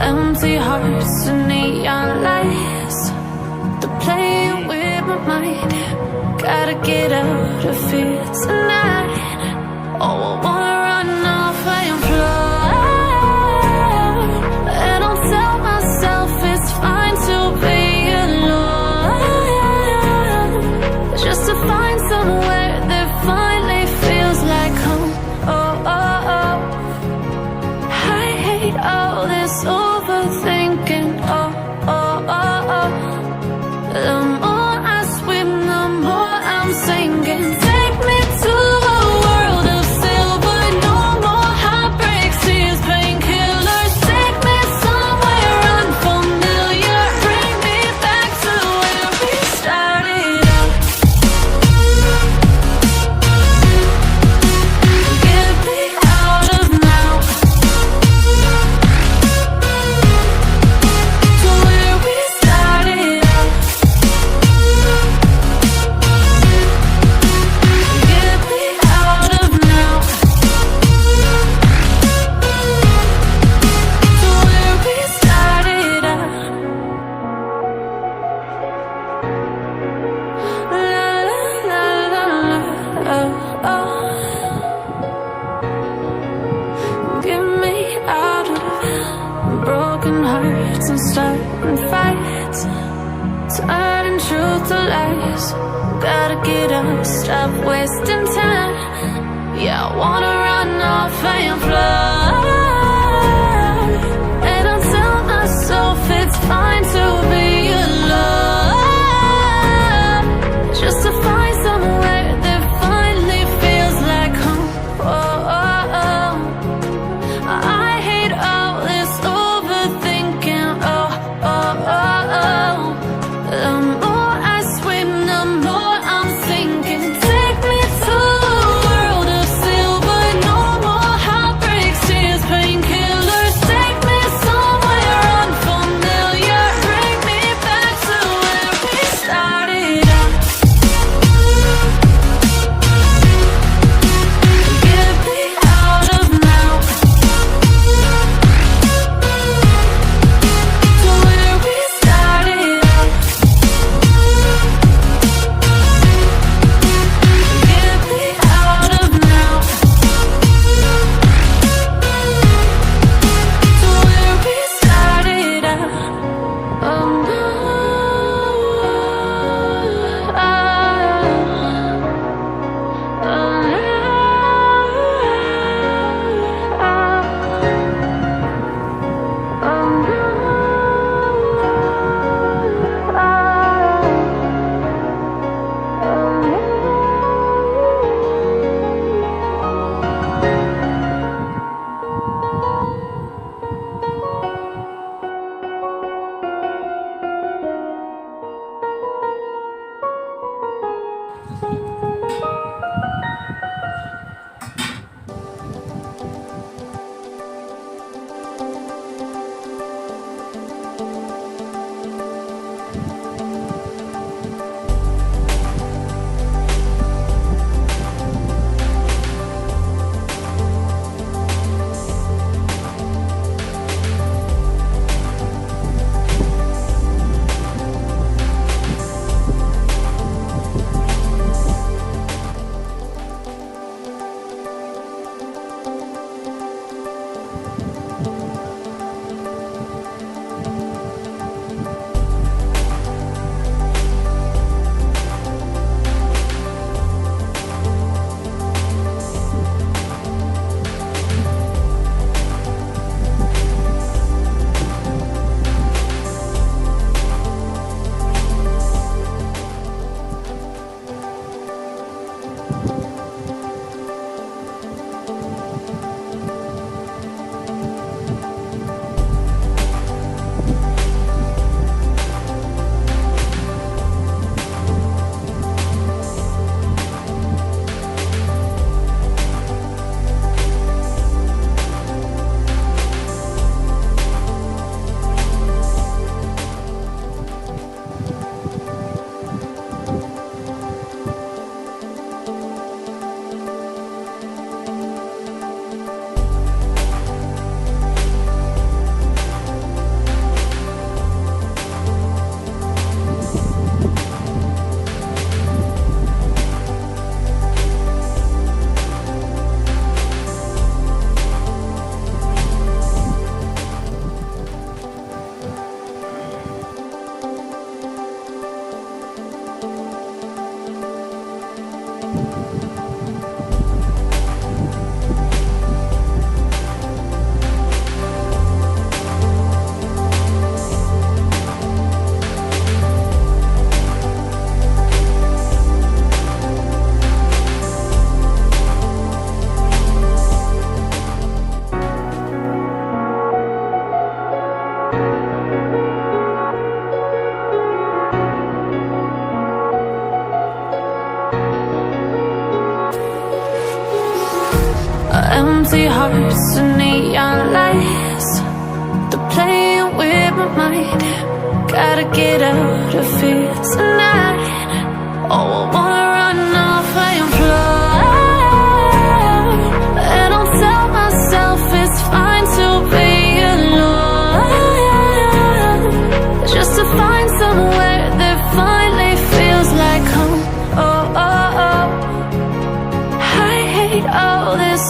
Empty hearts and neon lights, they're playing with my mind. Gotta get out of here tonight. Oh, I wanna run off and fly, and I'll tell myself it's fine to be alone, just to find somewhere that finally feels like home. Oh, oh, oh. I hate all this overthinking. Oh, oh, oh, oh. The more I swim, the more I'm sinking. Take me to a world of silver, no more heartbreaks, tears, painkillers. Take me somewhere unfamiliar, bring me back to where we started out. Get me out of now, to where we started out. Get me out of now, to where we started out. La la la la, oh, oh. Get me out of broken hearts and starting fights, turning truth to lies. Gotta get up, stop wasting time. Yeah, I wanna run off and fly, and I'll tell myself it's fine to be alone, just to find somewhere that finally feels like home. Oh, oh, oh. I hate all this overthinking. Oh, oh, oh, oh. The more I swim, the more I'm sinking. Take me to a world of silver, no more heartbreaks, tears, hearts and neon lights, they're playing with my mind. Gotta get out of here tonight. Oh, I wanna run off and fly, and I'll tell myself it's fine to be alone, just to find somewhere that finally feels like home. Oh, oh, oh. I hate all this